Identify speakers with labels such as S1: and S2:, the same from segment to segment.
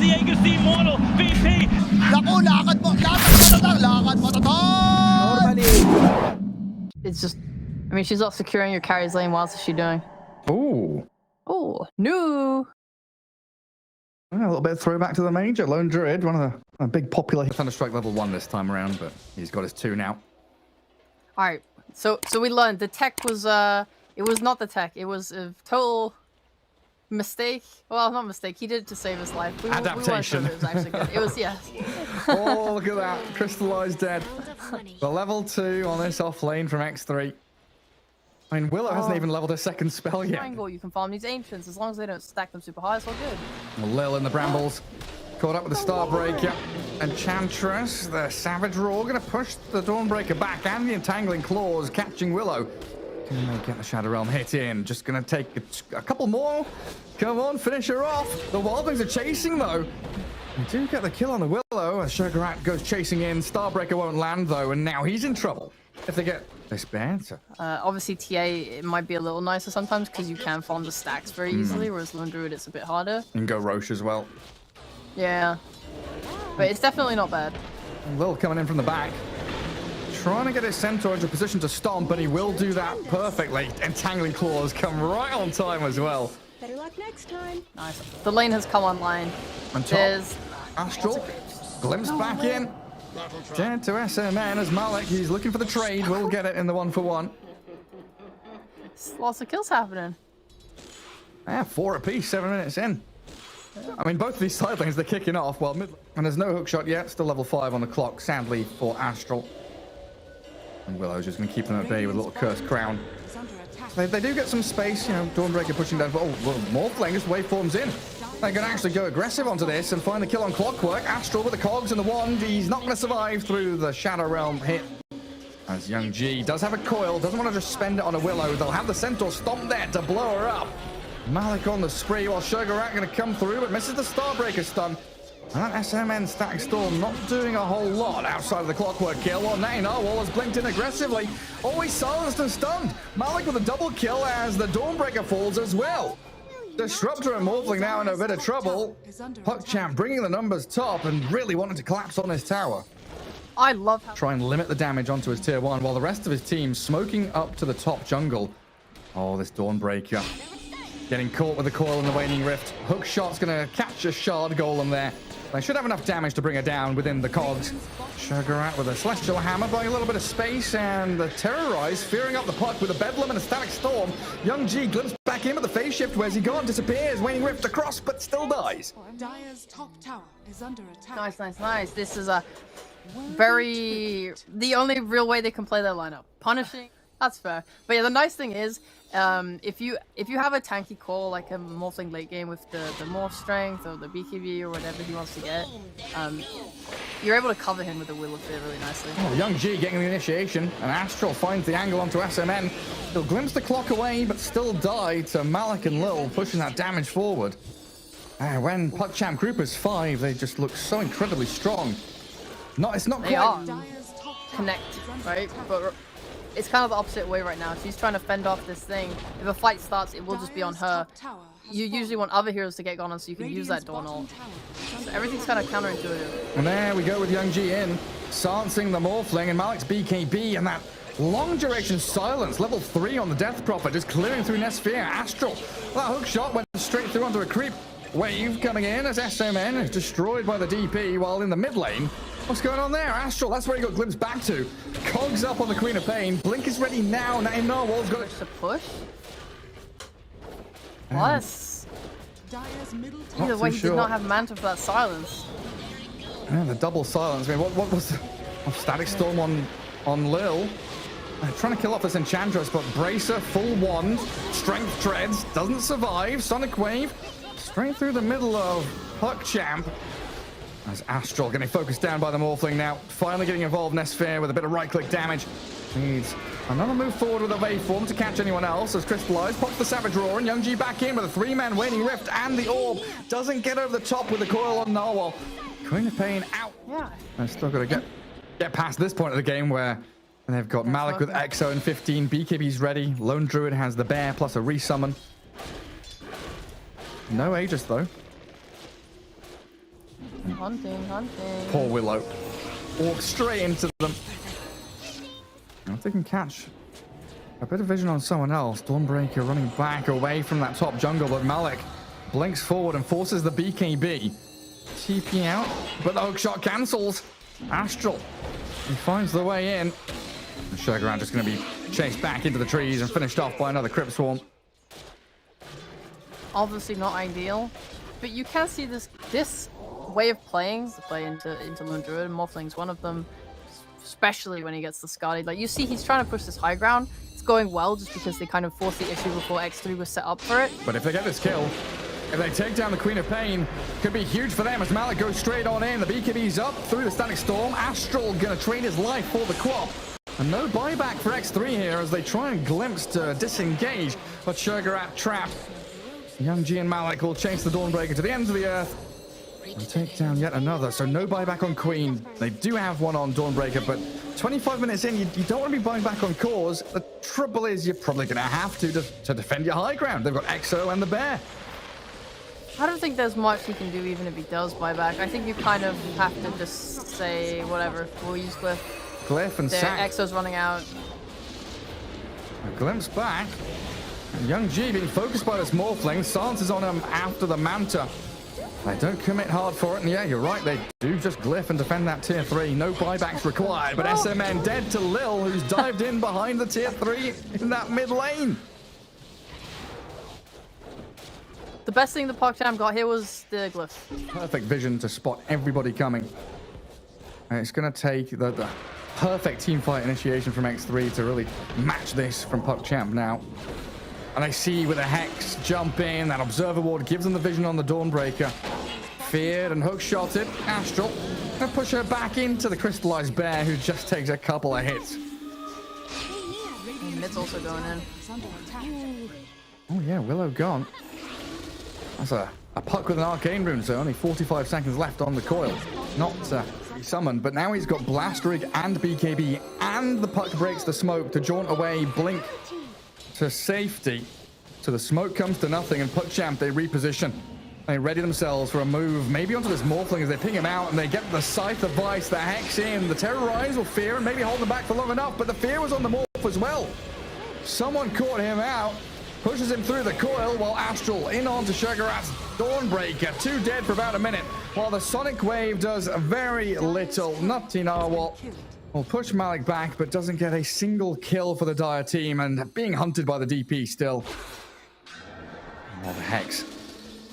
S1: Legacy Immortal VP.
S2: Naku, lakad matatang.
S3: Normally. It's just, I mean, she's not securing your carry's lane. What else is she doing?
S4: Ooh.
S3: Oh, no.
S4: A little bit of throwback to the major. Lone Druid, one of the big popular Thunderstrike level 1 this time around, but he's got his 2 now.
S3: All right. So we learned the tech was it was not the tech. It was a total mistake. Well, not mistake. He did it to save his life.
S4: Adaptation.
S3: We weren't sure if it was actually good. It was, yes.
S4: Oh, look at that. Crystallized dead. The level 2 on this off lane from X3. I mean, Willow hasn't even leveled a second spell yet.
S3: Triangle, you can farm these ancients as long as they don't stack them super high. It's all good.
S4: Lil in the brambles. Caught up with the Starbreaker. Enchantress, the Savage Roar, going to push the Dawnbreaker back, and the Entangling Claws catching Willow. Can they get the Shadow Realm hit in? Just going to take a couple more. Come on, finish her off. The Wildlings are chasing, though. We do get the kill on the Willow as Sugarat goes chasing in. Starbreaker won't land, though, and now he's in trouble. If they get this bad.
S3: Obviously, TA, it might be a little nicer sometimes because you can farm the stacks very easily, whereas Lone Druid, it's a bit harder.
S4: And go Roche as well.
S3: Yeah. But it's definitely not bad.
S4: Lil coming in from the back. Trying to get his Centaur into a position to stomp, but he will do that perfectly. Entangling Claws come right on time as well.
S5: Better luck next time.
S3: Nice. The lane has come online.
S4: On top,
S3: There's
S4: Astral. Glimpse back in. Dead to SMN as Malik. He's looking for the trade. We'll get it in the 1-for-1.
S3: lots of kills happening.
S4: Yeah, 4 apiece, 7 minutes in. I mean, both of these side lanes, they're kicking off. Well, and there's no hookshot yet. Still level 5 on the clock, sadly, for Astral. And Willow's just going to keep them at bay with a little Cursed Crown. They do get some space, you know, Dawnbreaker pushing down. Oh, well, Morphling just waveforms in. They're going to actually go aggressive onto this and find the kill on Clockwork. Astral with the cogs and the wand. He's not going to survive through the Shadow Realm hit. As Young G does have a coil, doesn't want to just spend it on a Willow. They'll have the Centaur stomp there to blow her up. Malik on the spree while Sugarat going to come through, but misses the Starbreaker stun. And that SMN Static Storm not doing a whole lot outside of the Clockwork kill. Well, Natty Narwhal has blinked in aggressively. Always silenced and stunned. Malik with a double kill as the Dawnbreaker falls as well. Disruptor and Morphling now in a bit of trouble. PuckChamp bringing the numbers top and really wanting to collapse on his tower.
S3: I love how...
S4: Try and limit the damage onto his tier 1 while the rest of his team smoking up to the top jungle. Oh, this Dawnbreaker. Getting caught with the coil in the Waning Rift. Hook shot's going to catch a Shard Golem there. They should have enough damage to bring her down within the cogs. Sugarat with a Celestial Hammer, buying a little bit of space, and the Terrorize fearing up the Puck with a Bedlam and a Static Storm. Young G glimpses back in with the phase shift. Where's he gone? Disappears. Waning Rift across, but still dies.
S5: Dire's top tower is under attack.
S3: Nice, nice, nice. This is a very... the only real way they can play their lineup. Punishing, that's fair. But yeah, the nice thing is, if you have a tanky call like a Morphling late game with the Morph Strength or the BKB or whatever he wants to get, you're able to cover him with the Will of Fear really nicely.
S4: Oh, Young G getting the initiation, and Astral finds the angle onto SMN. He'll glimpse the clock away, but still die to Malik and Lil, pushing that damage forward. When PuckChamp group is 5, they just look so incredibly strong. It's not
S3: they
S4: quite...
S3: are connect, right? But it's kind of the opposite way right now. She's trying to fend off this thing. If a fight starts, it will just be on her. You usually want other heroes to get gone on so you can use that Dawn ult. So everything's kind of counterintuitive.
S4: And there we go with Young G in, silencing the Morphling, and Malik's BKB, and that long duration silence, level 3 on the Death Prophet, just clearing through Nesphere. Astral, that hook shot went straight through onto a creep. Wave coming in as SMN is destroyed by the DP, while in the mid lane, what's going on there? Astral, that's where he got glimpsed back to. Cogs up on the Queen of Pain. Blink is ready now. Natty Narwhal's got it.
S3: To push? Plus. Either way, he did not have Manta for that silence.
S4: Yeah, the double silence. I mean, what was the Static Storm on Lil? Trying to kill off this Enchantress, but Bracer, full wand, Strength Treads, doesn't survive. Sonic Wave, straight through the middle of PuckChamp. As Astral getting focused down by the Morphling now. Finally getting involved, Nesphere, with a bit of right-click damage. Needs another move forward with a waveform to catch anyone else as Crystallized pops the Savage Roar, and Young G back in with a 3-man Waning Rift and the Orb. Doesn't get over the top with the coil on Narwhal. Queen of Pain out.
S3: Yeah.
S4: They've still got to get past this point of the game where they've got Malik with Exo and 15. BKB's ready. Lone Druid has the Bear plus a resummon. No Aegis though.
S3: Hunting.
S4: Poor Willow. Walk straight into them. If they can catch a bit of vision on someone else. Dawnbreaker running back away from that top jungle, but Malik blinks forward and forces the BKB. TP out, but the hookshot cancels. Astral, he finds the way in. Sugarant just going to be chased back into the trees and finished off by another Crypt Swarm.
S3: Obviously not ideal, but you can see this way of playing, the play into Lone Druid, and Morphling's one of them, especially when he gets the Scarlet. Like, you see he's trying to push this high ground. It's going well just because they kind of forced the issue before X3 was set up for it.
S4: But if they get this kill, if they take down the Queen of Pain, could be huge for them as Malik goes straight on in. The BKB's up through the Static Storm. Astral gonna trade his life for the Quap. And no buyback for X3 here as they try and glimpse to disengage. But Sugarat trapped. Young G and Malik will chase the Dawnbreaker to the ends of the earth and take down yet another. So no buyback on Queen. They do have one on Dawnbreaker, but 25 minutes in, you don't want to be buying back on Cause. The trouble is you're probably going to have to defend your high ground. They've got Exo and the Bear.
S3: I don't think there's much you can do even if he does buy back. I think you kind of have to just say, whatever, we'll use Glyph.
S4: Glyph and Sack.
S3: Exo's running out.
S4: A glimpse back. And Young G being focused by this Morphling. Silence is on him after the Manta. They don't commit hard for it, and yeah, you're right, they do just Glyph and defend that tier 3. No buybacks required, but SMN dead to Lil, who's dived in behind the tier 3 in that mid lane.
S3: The best thing the PuckChamp got here was the Glyph.
S4: Perfect vision to spot everybody coming. And it's going to take the perfect team fight initiation from X3 to really match this from PuckChamp now. And I see with a Hex jump in, that Observer Ward gives them the vision on the Dawnbreaker. Feared and hook-shotted. Astral gonna push her back into the Crystallized Bear, who just takes a couple of hits.
S3: And Mid's also going in.
S4: Oh yeah, Willow gone. That's a Puck with an Arcane Rune, so only 45 seconds left on the coil. Not summoned, but now he's got Blast Rig and BKB, and the Puck breaks the smoke to jaunt away Blink to safety. So the smoke comes to nothing, and PuckChamp, they reposition. They ready themselves for a move, maybe onto this Morphling as they ping him out, and they get the Scythe of Vice, the Hex in. The Terrorize will Fear and maybe hold them back for long enough, but the Fear was on the Morph as well. Someone caught him out, pushes him through the coil, while Astral in onto Sugarat's Dawnbreaker. 2 dead for about a minute, while the Sonic Wave does very little. Nutty Narwhal will push Malik back, but doesn't get a single kill for the Dire team, and being hunted by the DP still. Oh, the Hex.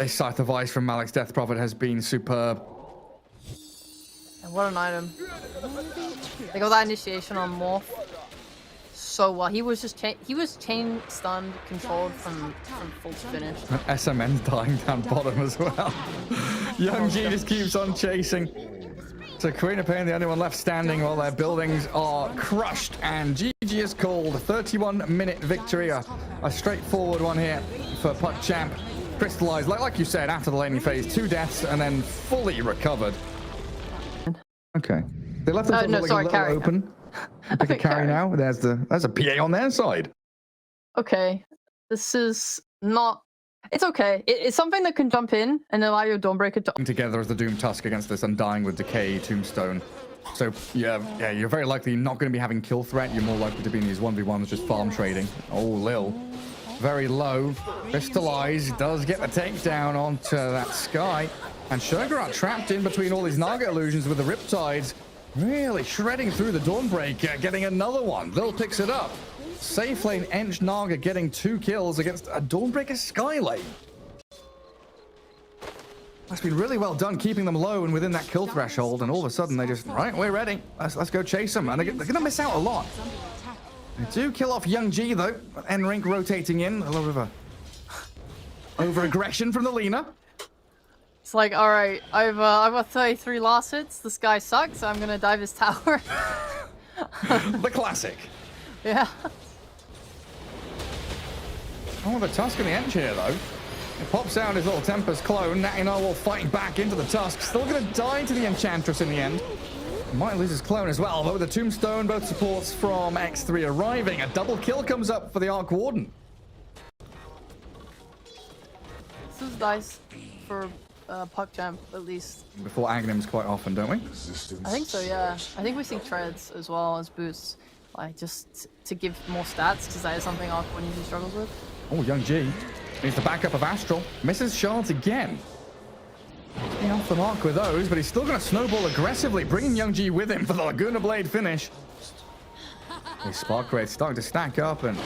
S4: A Scythe of Ice from Malik's Death Prophet has been superb.
S3: And what an item. They got that initiation on Morph so well. He was just chain stunned, controlled from full to finish.
S4: SMN's dying down bottom as well. Young G just keeps on chasing. So Queen of Pain, the only one left standing while their buildings are crushed. And GG is called. 31-minute victory. A straightforward one here for PuckChamp. Crystallized, like you said, after the laning phase. 2 deaths and then fully recovered. Okay. They left them
S3: no, sorry, carry
S4: open. Pick a carry now. There's a PA on their side.
S3: Okay. This is not... It's okay. It's something that can jump in and allow your Dawnbreaker to...
S4: Together as the Doom Tusk against this Undying with Decay, Tombstone. So, yeah, you're very likely not going to be having kill threat. You're more likely to be in these 1v1s just farm trading. Oh, Lil. Very low. Crystallize does get the takedown onto that Sky. And Sugarat trapped in between all these Naga illusions with the Riptides. Really shredding through the Dawnbreaker, getting another one. Lil picks it up. Safe lane Ench Naga getting 2 kills against a Dawnbreaker Sky lane. That's been really well done, keeping them low and within that kill threshold. And all of a sudden they just, right, we're ready. Let's go chase them. And they're going to miss out a lot. They do kill off Young G though. N-Rink rotating in. A little bit of over-aggression from the Lina.
S3: It's like, all right, I've got 33 last hits. This guy sucks. So I'm gonna dive his tower.
S4: The classic.
S3: Yeah.
S4: Oh, the Tusk in the edge here though. It pops out his little Tempest clone. Natty Narwhal fighting back into the Tusk. Still gonna die to the Enchantress in the end. Might lose his clone as well, but with the Tombstone, both supports from X3 arriving. A double kill comes up for the Arc Warden.
S3: This is nice for PuckChamp at least.
S4: Before Aghanims quite often, don't we?
S3: I think so, yeah. I think we see treads as well as boosts, like just to give more stats, because that is something Arc One usually struggles with.
S4: Oh, Young G needs the backup of Astral. Misses shards again. Getting off the mark with those, but he's still going to snowball aggressively, bringing Young G with him for the Laguna Blade finish. His Spark Raid's starting to stack up and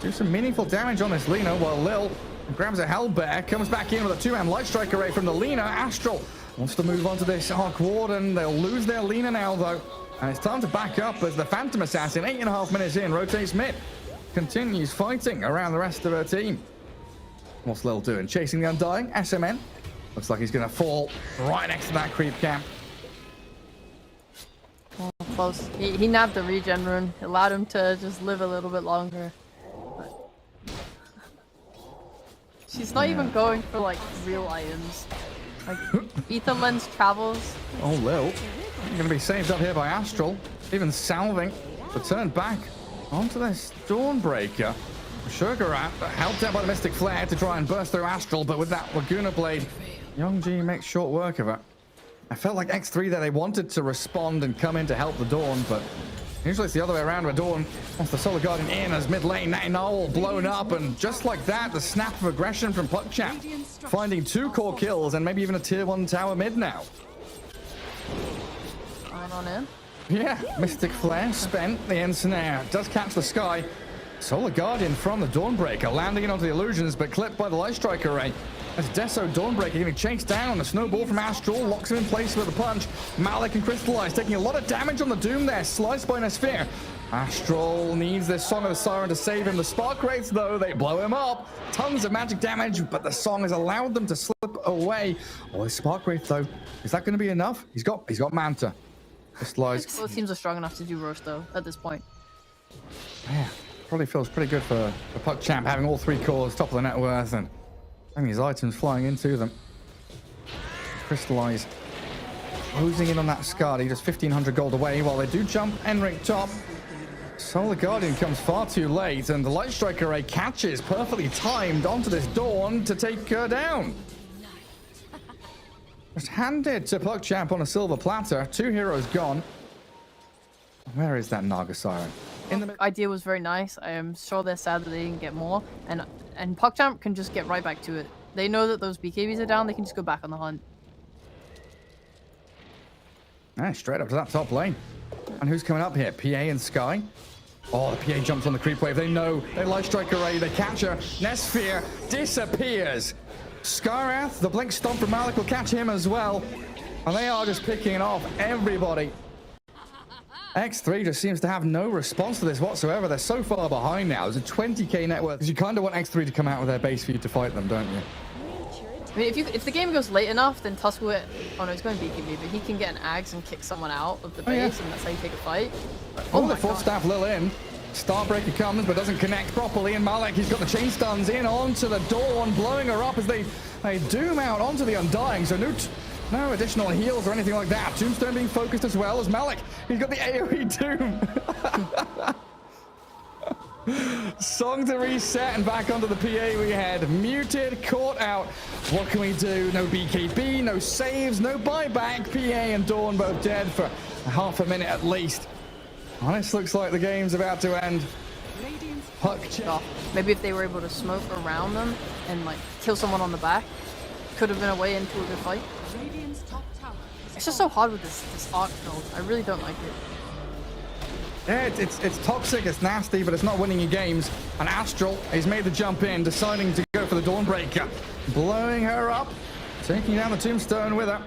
S4: do some meaningful damage on this Lina, while Lil grabs a Hellbear, comes back in with a 2-man Light Strike Array from the Lina. Astral wants to move on to this Arc Warden. They'll lose their Lina now, though. And it's time to back up as the Phantom Assassin, 8.5 minutes in, rotates mid. Continues fighting around the rest of her team. What's Lil doing? Chasing the Undying. SMN. Looks like he's going to fall right next to that creep camp.
S3: Oh, close. He nabbed the regen rune. It allowed him to just live a little bit longer. She's not even going for like real items. Like Ether Lens travels.
S4: Oh, Lil. You're going to be saved up here by Astral. Even salving. But turned back onto this Dawnbreaker. Sugarat helped out by the Mystic Flare to try and burst through Astral, but with that Laguna Blade, Young G makes short work of it. I felt like X3 there, they wanted to respond and come in to help the Dawn, but usually it's the other way around where Dawn wants the Solar Guardian in as mid lane, now all blown up, and just like that, the snap of aggression from PuckChamp, finding 2 core kills and maybe even a tier 1 tower mid now.
S3: On in.
S4: Yeah, Mystic Flare spent, the Ensnare does catch the Sky. Solar Guardian from the Dawnbreaker, landing it onto the illusions, but clipped by the Light Strike Array. As Deso Dawnbreaker getting chased down, the snowball from Astral locks him in place with a punch. Malik and Crystallize taking a lot of damage on the Doom there, sliced by Nesphere. Astral needs this Song of the Siren to save him. The Spark Rates, though, they blow him up. Tons of magic damage, but the Song has allowed them to slip away. Oh, his Spark Rate, though, is that going to be enough? He's got Manta. Crystallize.
S3: Both teams are strong enough to do Roast, though, at this point.
S4: Yeah, probably feels pretty good for PuckChamp having all 3 cores, top of the net worth, and having his items flying into them. Crystallize closing in on that Skadi, just 1,500 gold away while they do jump Enric top. Solar Guardian comes far too late, and the Light Strike Array catches perfectly timed onto this Dawn to take her down. Just handed to PuckChamp on a silver platter. 2 heroes gone. Where is that Naga Siren?
S3: The idea was very nice. I am sure they're sad that they didn't get more, and PuckChamp can just get right back to it. They know that those BKBs are down. They can just go back on the hunt.
S4: Straight up to that top lane. And who's coming up here? PA and Sky. Oh, the PA jumps on the creep wave. They know. They Light Strike Array. They catch her. Nesphere disappears. Skarath, the Blink Stomp from Malik will catch him as well. And they are just picking off everybody. X3 just seems to have no response to this whatsoever. They're so far behind now. There's a 20k net worth. Because you kind of want X3 to come out with their base for you to fight them, don't you?
S3: I mean, if the game goes late enough, then Tusk will... Oh no, he's going to BKB, but he can get an Axe and kick someone out of the base, and that's how you take a fight. But,
S4: oh, the full staff Lil in. Starbreaker comes, but doesn't connect properly, and Malik, he's got the chain stuns in onto the Dawn, blowing her up as they doom out onto the Undying, so no additional heals or anything like that. Tombstone being focused as well as Malik. He's got the AoE Doom. Song to reset and back onto the PA we had. Muted, caught out. What can we do? No BKB, no saves, no buyback. PA and Dawn both dead for half a minute at least. And this looks like the game's about to end. PuckChamp.
S3: Maybe if they were able to smoke around them and like kill someone on the back, could have been a way into a good fight. It's just so hard with this Arc build. I really don't like it.
S4: Yeah, it's toxic, it's nasty, but it's not winning you games. And Astral, he's made the jump in, deciding to go for the Dawnbreaker. Blowing her up, taking down the Tombstone with her.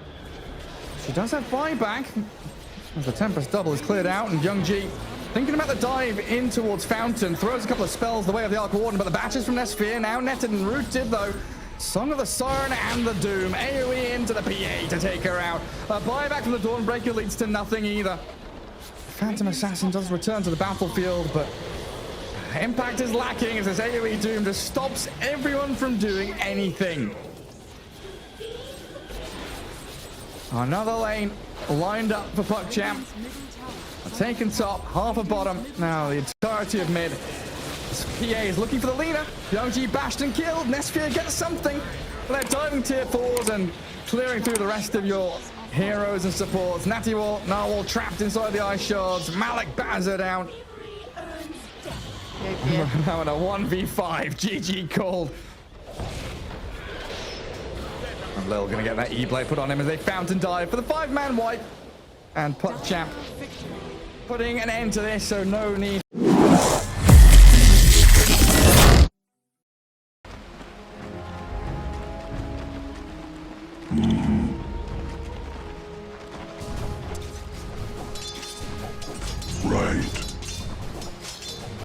S4: She does have buyback. As the Tempest double is cleared out, and Young G thinking about the dive in towards Fountain, throws a couple of spells the way of the Arc Warden, but the batches from Nesphere now netted and rooted though. Song of the Siren and the Doom. AoE into the PA to take her out. A buyback from the Dawnbreaker leads to nothing either. Phantom Assassin does return to the battlefield, but impact is lacking as this AoE Doom just stops everyone from doing anything. Another lane lined up for PuckChamp. Taken top, half a bottom. Now the entirety of mid. This PA is looking for the Lina. Young G bashed and killed. Nesphere gets something. They're diving tier 4s and clearing through the rest of your heroes and supports. Narwhal trapped inside the ice shards. Malik batters her down. Now in a 1v5. GG called. And Lil gonna get that E-blade put on him as they fountain dive for the 5-man wipe. And PuckChamp putting an end to this, so no need.